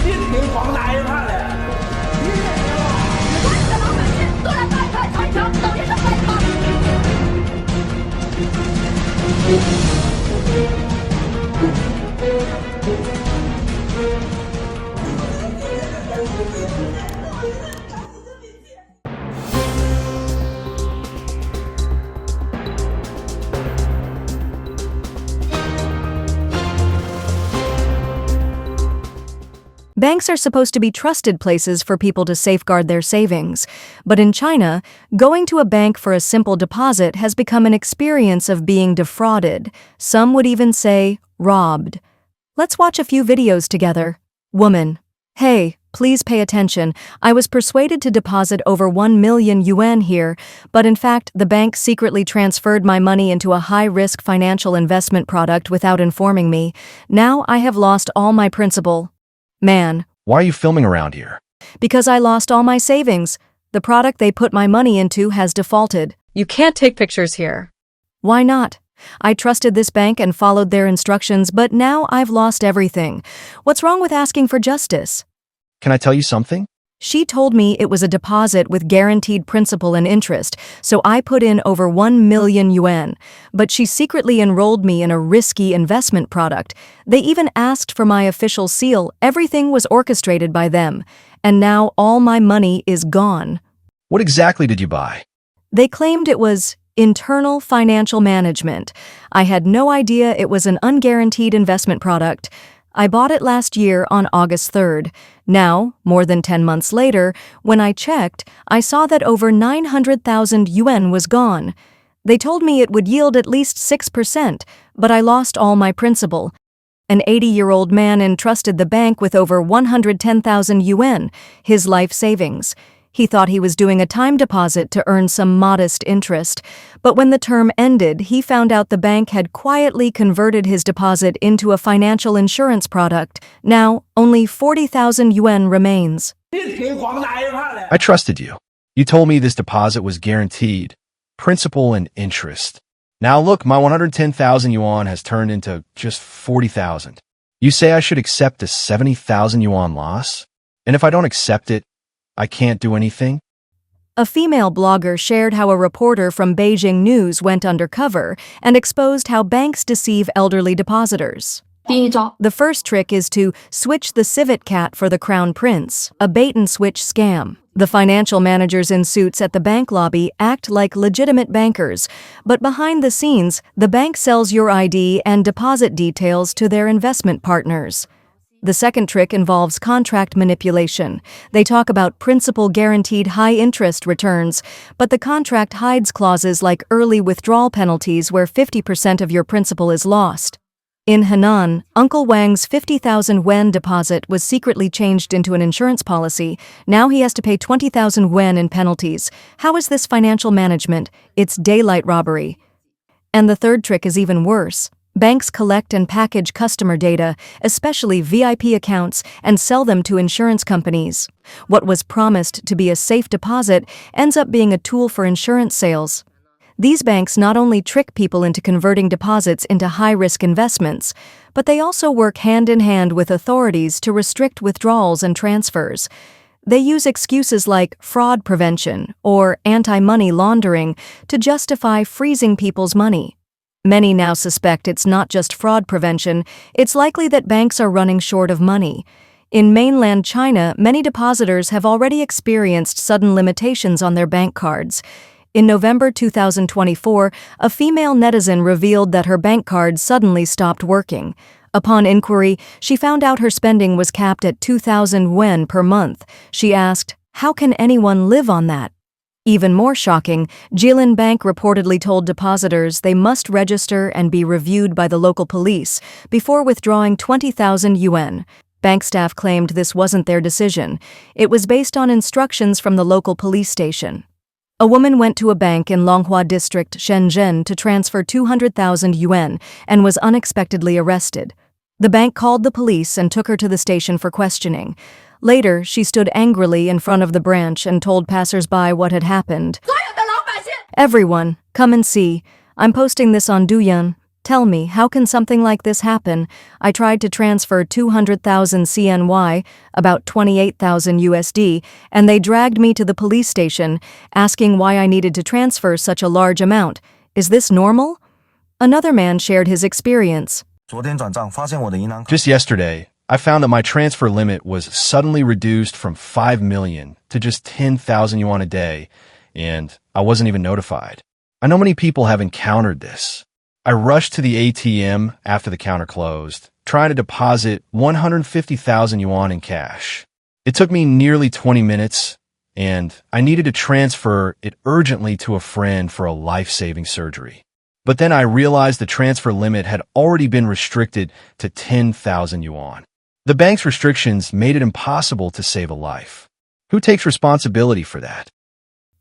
你挺广大一派的。你这些了，所有的老百姓都来拜看长城，等于是拜看。Banks are supposed to be trusted places for people to safeguard their savings. But in China, going to a bank for a simple deposit has become an experience of being defrauded. Some would even say, robbed. Let's watch a few videos together. Woman: Hey, please pay attention. I was persuaded to deposit over 1 million yuan here, but in fact, the bank secretly transferred my money into a high-risk financial investment product without informing me. Now I have lost all my principal. Man: Why are you filming around here? Because I lost all my savings. The product they put my money into has defaulted. You can't take pictures here. Why not? I trusted this bank and followed their instructions, but now I've lost everything. What's wrong with asking for justice? Can I tell you something? She told me it was a deposit with guaranteed principal and interest, so I put in over 1 million yuan. But she secretly enrolled me in a risky investment product. They even asked for my official seal. Everything was orchestrated by them. And now all my money is gone. What exactly did you buy? They claimed it was internal financial management. I had no idea it was an unguaranteed investment product. I bought it last year on August 3rd. Now, more than 10 months later, when I checked, I saw that over 900,000 yuan was gone. They told me it would yield at least 6%, but I lost all my principal. An 80-year-old man entrusted the bank with over 110,000 yuan, his life savings. He thought he was doing a time deposit to earn some modest interest, but when the term ended, he found out the bank had quietly converted his deposit into a financial insurance product. Now, only 40,000 yuan remains. I trusted you. You told me this deposit was guaranteed, principal and interest. Now look, my 110,000 yuan has turned into just 40,000. You say I should accept a 70,000 yuan loss? And if I don't accept it, I can't do anything? A female blogger shared how a reporter from Beijing News went undercover and exposed how banks deceive elderly depositors. The first trick is to switch the civet cat for the crown prince, a bait-and-switch scam. The financial managers in suits at the bank lobby act like legitimate bankers, but behind the scenes, the bank sells your ID and deposit details to their investment partners. The second trick involves contract manipulation. They talk about principal-guaranteed high-interest returns, but the contract hides clauses like early withdrawal penalties where 50% of your principal is lost. In Henan, Uncle Wang's 50,000 yuan deposit was secretly changed into an insurance policy. Now he has to pay 20,000 yuan in penalties. How is this financial management? It's daylight robbery. And the third trick is even worse. Banks collect and package customer data, especially VIP accounts, and sell them to insurance companies. What was promised to be a safe deposit ends up being a tool for insurance sales. These banks not only trick people into converting deposits into high-risk investments, but they also work hand-in-hand with authorities to restrict withdrawals and transfers. They use excuses like fraud prevention or anti-money laundering to justify freezing people's money. Many now suspect it's not just fraud prevention, it's likely that banks are running short of money. In mainland China, many depositors have already experienced sudden limitations on their bank cards. In November 2024, a female netizen revealed that her bank card suddenly stopped working. Upon inquiry, she found out her spending was capped at 2,000 yuan per month. She asked, "How can anyone live on that?" Even more shocking, Xi'an Bank reportedly told depositors they must register and be reviewed by the local police before withdrawing 20,000 yuan. Bank staff claimed this wasn't their decision. It was based on instructions from the local police station. A woman went to a bank in Longhua District, Shenzhen, to transfer 200,000 yuan and was unexpectedly arrested. The bank called the police and took her to the station for questioning. Later, she stood angrily in front of the branch and told passers-by what had happened. "Everyone, come and see. I'm posting this on Douyin." Tell me, how can something like this happen? I tried to transfer 200,000 CNY, about 28,000 USD, and they dragged me to the police station, asking why I needed to transfer such a large amount. Is this normal? Another man shared his experience. Just yesterday, I found that my transfer limit was suddenly reduced from 5 million to just 10,000 yuan a day, and I wasn't even notified. I know many people have encountered this. I rushed to the ATM after the counter closed, trying to deposit 150,000 yuan in cash. It took me nearly 20 minutes, and I needed to transfer it urgently to a friend for a life-saving surgery. But then I realized the transfer limit had already been restricted to 10,000 yuan. The bank's restrictions made it impossible to save a life. Who takes responsibility for that?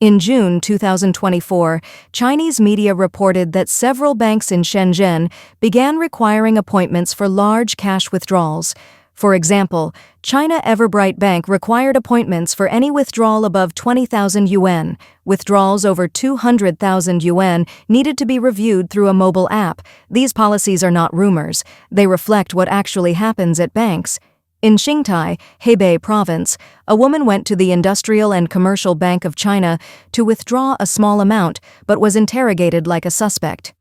In June 2024, Chinese media reported that several banks in Shenzhen began requiring appointments for large cash withdrawals. For example, China Everbright Bank required appointments for any withdrawal above 20,000 yuan. Withdrawals over 200,000 yuan needed to be reviewed through a mobile app. These policies are not rumors. They reflect what actually happens at banks. In Qingtai, Hebei Province, a woman went to the Industrial and Commercial Bank of China to withdraw a small amount, but was interrogated like a suspect.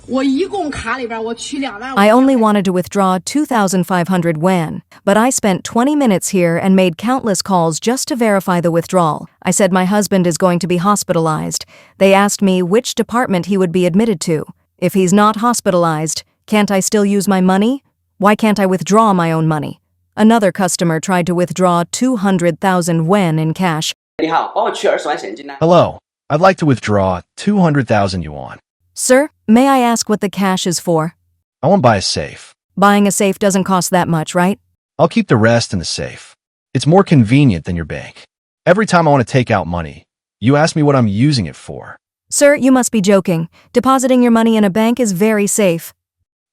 I only wanted to withdraw 2,500 yuan, but I spent 20 minutes here and made countless calls just to verify the withdrawal. I said my husband is going to be hospitalized. They asked me which department he would be admitted to. If he's not hospitalized, can't I still use my money? Why can't I withdraw my own money? Another customer tried to withdraw 200,000 yuan in cash. Hello, I'd like to withdraw 200,000 yuan. Sir, may I ask what the cash is for? I want to buy a safe. Buying a safe doesn't cost that much, right? I'll keep the rest in the safe. It's more convenient than your bank. Every time I want to take out money, you ask me what I'm using it for. Sir, you must be joking. Depositing your money in a bank is very safe.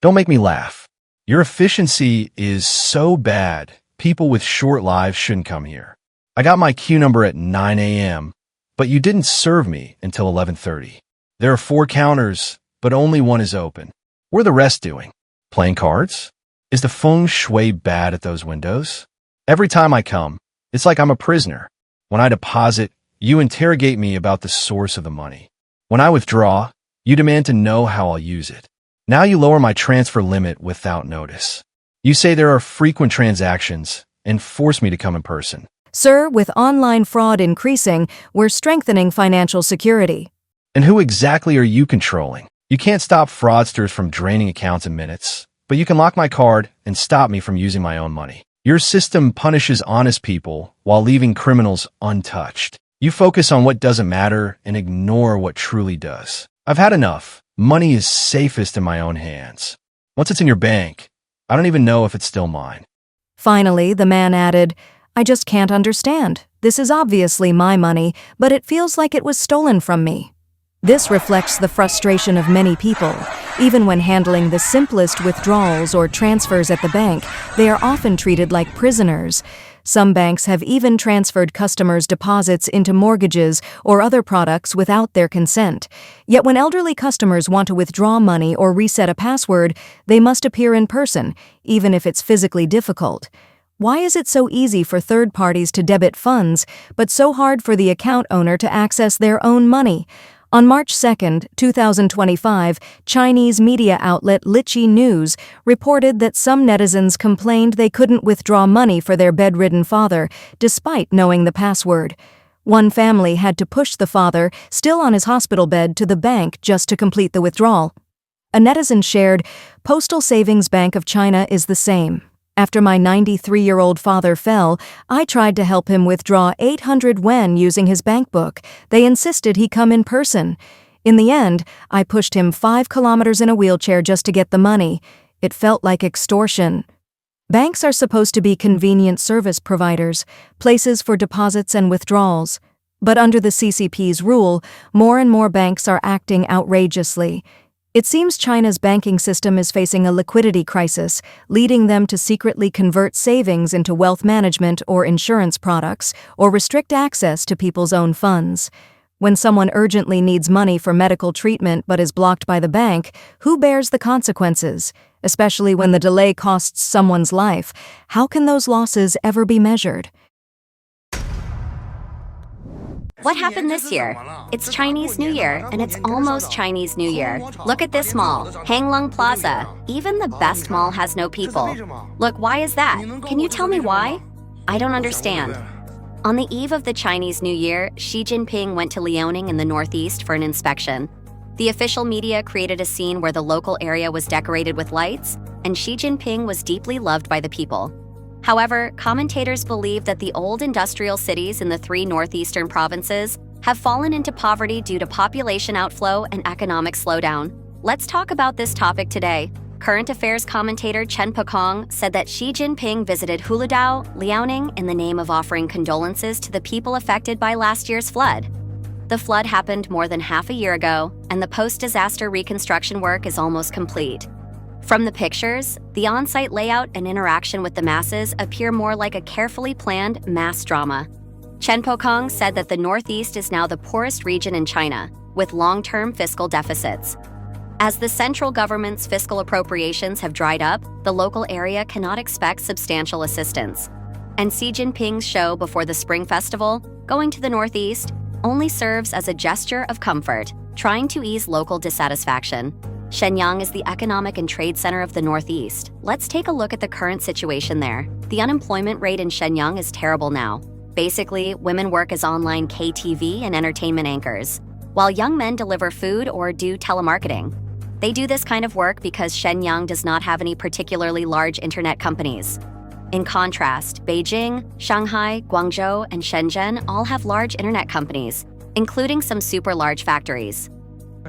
Don't make me laugh. Your efficiency is so bad, people with short lives shouldn't come here. I got my queue number at 9 a.m., but you didn't serve me until 11:30. There are 4 counters, but only one is open. What are the rest doing? Playing cards? Is the feng shui bad at those windows? Every time I come, it's like I'm a prisoner. When I deposit, you interrogate me about the source of the money. When I withdraw, you demand to know how I'll use it. Now you lower my transfer limit without notice. You say there are frequent transactions and force me to come in person. Sir, with online fraud increasing, we're strengthening financial security. And who exactly are you controlling? You can't stop fraudsters from draining accounts in minutes, but you can lock my card and stop me from using my own money. Your system punishes honest people while leaving criminals untouched. You focus on what doesn't matter and ignore what truly does. I've had enough. Money is safest in my own hands. Once it's in your bank, I don't even know if it's still mine. Finally, the man added, I just can't understand. This is obviously my money, but it feels like it was stolen from me. This reflects the frustration of many people. Even when handling the simplest withdrawals or transfers at the bank, they are often treated like prisoners. Some banks have even transferred customers' deposits into mortgages or other products without their consent. Yet when elderly customers want to withdraw money or reset a password, they must appear in person, even if it's physically difficult. Why is it so easy for third parties to debit funds, but so hard for the account owner to access their own money? On March 2, 2025, Chinese media outlet Lichi News reported that some netizens complained they couldn't withdraw money for their bedridden father, despite knowing the password. One family had to push the father, still on his hospital bed, to the bank just to complete the withdrawal. A netizen shared, Postal Savings Bank of China is the same. After my 93-year-old father fell, I tried to help him withdraw 800 yuan using his bank book. They insisted he come in person. In the end, I pushed him 5 kilometers in a wheelchair just to get the money. It felt like extortion. Banks are supposed to be convenient service providers, places for deposits and withdrawals. But under the CCP's rule, more and more banks are acting outrageously. It seems China's banking system is facing a liquidity crisis, leading them to secretly convert savings into wealth management or insurance products, or restrict access to people's own funds. When someone urgently needs money for medical treatment but is blocked by the bank, who bears the consequences? Especially when the delay costs someone's life, how can those losses ever be measured? What happened this year? It's Chinese New Year, and it's almost Chinese New Year. Look at this mall, Hanglong Plaza. Even the best mall has no people. Look, why is that? Can you tell me why? I don't understand. On the eve of the Chinese New Year, Xi Jinping went to Liaoning in the northeast for an inspection. The official media created a scene where the local area was decorated with lights, and Xi Jinping was deeply loved by the people. However, commentators believe that the old industrial cities in the three northeastern provinces have fallen into poverty due to population outflow and economic slowdown. Let's talk about this topic today. Current affairs commentator Chen Pekong said that Xi Jinping visited Huludao, Liaoning, in the name of offering condolences to the people affected by last year's flood. The flood happened more than half a year ago, and the post-disaster reconstruction work is almost complete. From the pictures, the on-site layout and interaction with the masses appear more like a carefully planned mass drama. Chen Pekong said that the Northeast is now the poorest region in China, with long-term fiscal deficits. As the central government's fiscal appropriations have dried up, the local area cannot expect substantial assistance. And Xi Jinping's show before the Spring Festival, going to the Northeast, only serves as a gesture of comfort, trying to ease local dissatisfaction. Shenyang is the economic and trade center of the Northeast. Let's take a look at the current situation there. The unemployment rate in Shenyang is terrible now. Basically, women work as online KTV and entertainment anchors, while young men deliver food or do telemarketing. They do this kind of work because Shenyang does not have any particularly large internet companies. In contrast, Beijing, Shanghai, Guangzhou, and Shenzhen all have large internet companies, including some super large factories.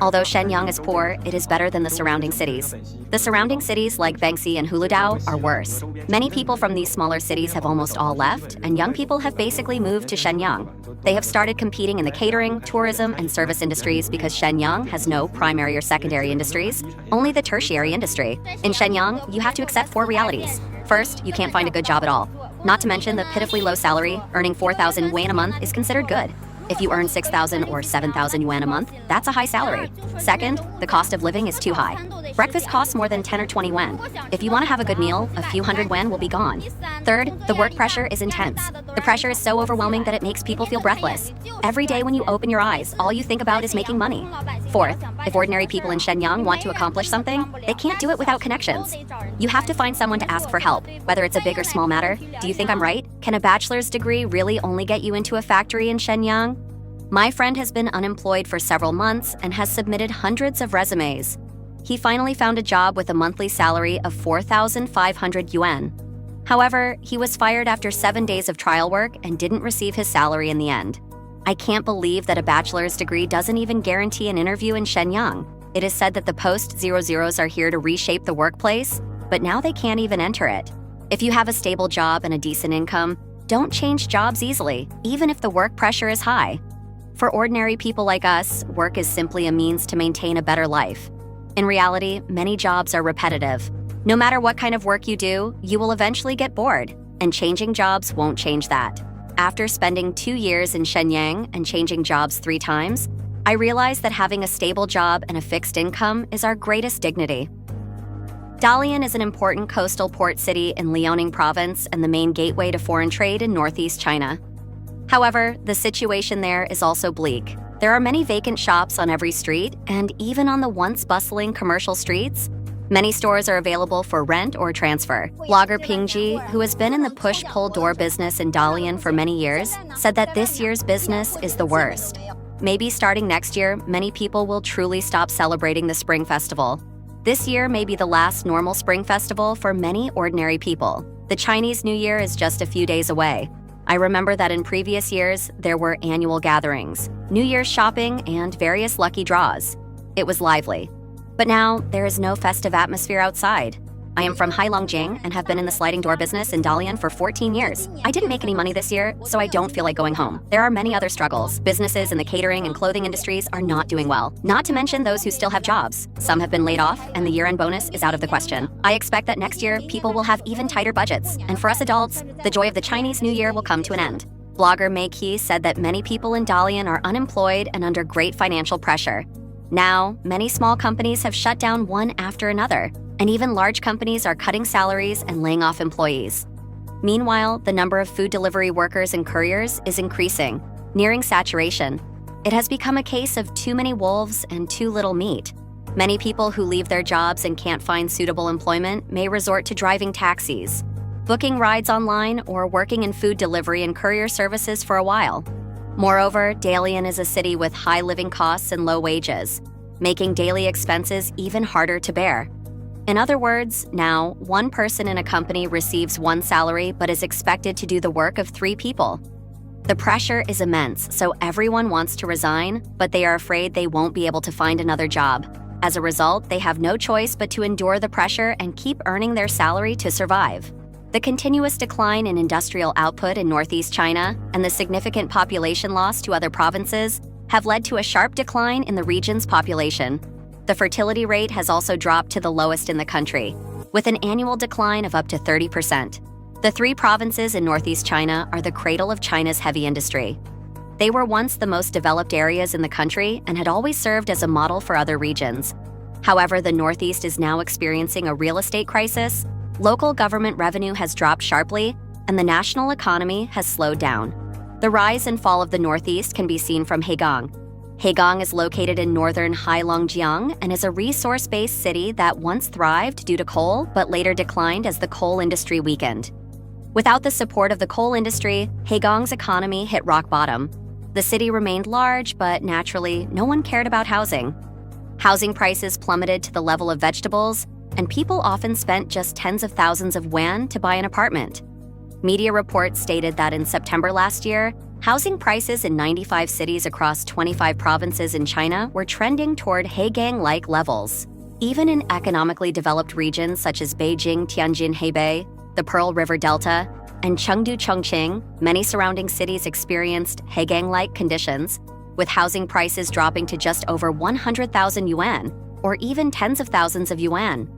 Although Shenyang is poor, it is better than the surrounding cities. The surrounding cities like Bengxi and Huludao are worse. Many people from these smaller cities have almost all left, and young people have basically moved to Shenyang. They have started competing in the catering, tourism, and service industries because Shenyang has no primary or secondary industries, only the tertiary industry. In Shenyang, you have to accept four realities. First, you can't find a good job at all. Not to mention the pitifully low salary, earning 4,000 yuan a month is considered good. If you earn 6,000 or 7,000 yuan a month, that's a high salary. Second, the cost of living is too high. Breakfast costs more than 10 or 20 yuan. If you want to have a good meal, a few hundred yuan will be gone. Third, the work pressure is intense. The pressure is so overwhelming that it makes people feel breathless. Every day when you open your eyes, all you think about is making money. Fourth, if ordinary people in Shenyang want to accomplish something, they can't do it without connections. You have to find someone to ask for help, whether it's a big or small matter. Do you think I'm right? Can a bachelor's degree really only get you into a factory in Shenyang? My friend has been unemployed for several months and has submitted hundreds of resumes. He finally found a job with a monthly salary of 4,500 yuan. However, he was fired after 7 days of trial work and didn't receive his salary in the end. I can't believe that a bachelor's degree doesn't even guarantee an interview in Shenyang. It is said that the post-00s are here to reshape the workplace, but now they can't even enter it. If you have a stable job and a decent income, don't change jobs easily, even if the work pressure is high. For ordinary people like us, work is simply a means to maintain a better life. In reality, many jobs are repetitive. No matter what kind of work you do, you will eventually get bored, and changing jobs won't change that. After spending 2 years in Shenyang and changing jobs 3 times, I realized that having a stable job and a fixed income is our greatest dignity. Dalian is an important coastal port city in Liaoning province and the main gateway to foreign trade in northeast China. However, the situation there is also bleak. There are many vacant shops on every street, and even on the once bustling commercial streets, many stores are available for rent or transfer. Blogger Pingji, who has been in the push-pull door business in Dalian for many years, said that this year's business is the worst. Maybe starting next year, many people will truly stop celebrating the Spring Festival. This year may be the last normal Spring Festival for many ordinary people. The Chinese New Year is just a few days away. I remember that in previous years, there were annual gatherings, New Year's shopping, and various lucky draws. It was lively. But now, there is no festive atmosphere outside. I am from Heilongjiang and have been in the sliding door business in Dalian for 14 years. I didn't make any money this year, so I don't feel like going home. There are many other struggles. Businesses in the catering and clothing industries are not doing well. Not to mention those who still have jobs. Some have been laid off, and the year-end bonus is out of the question. I expect that next year, people will have even tighter budgets. And for us adults, the joy of the Chinese New Year will come to an end. Blogger Mei Qi said that many people in Dalian are unemployed and under great financial pressure. Now, many small companies have shut down one after another, and even large companies are cutting salaries and laying off employees. Meanwhile, the number of food delivery workers and couriers is increasing, nearing saturation. It has become a case of too many wolves and too little meat. Many people who leave their jobs and can't find suitable employment may resort to driving taxis, booking rides online, or working in food delivery and courier services for a while. Moreover, Dalian is a city with high living costs and low wages, making daily expenses even harder to bear. In other words, now, one person in a company receives one salary but is expected to do the work of 3 people. The pressure is immense, so everyone wants to resign, but they are afraid they won't be able to find another job. As a result, they have no choice but to endure the pressure and keep earning their salary to survive. The continuous decline in industrial output in northeast China and the significant population loss to other provinces have led to a sharp decline in the region's population. The fertility rate has also dropped to the lowest in the country, with an annual decline of up to 30%. The 3 provinces in northeast China are the cradle of China's heavy industry. They were once the most developed areas in the country and had always served as a model for other regions. However, the Northeast is now experiencing a real estate crisis, local government revenue has dropped sharply, and the national economy has slowed down. The rise and fall of the Northeast can be seen from Hegang. Hegang is located in northern Heilongjiang and is a resource-based city that once thrived due to coal but later declined as the coal industry weakened. Without the support of the coal industry, Hegang's economy hit rock bottom. The city remained large, but naturally, no one cared about housing. Housing prices plummeted to the level of vegetables, and people often spent just tens of thousands of yuan to buy an apartment. Media reports stated that in September last year, housing prices in 95 cities across 25 provinces in China were trending toward Hegang-like levels. Even in economically developed regions such as Beijing, Tianjin, Hebei, the Pearl River Delta, and Chengdu, Chongqing, many surrounding cities experienced Hegang-like conditions, with housing prices dropping to just over 100,000 yuan, or even tens of thousands of yuan.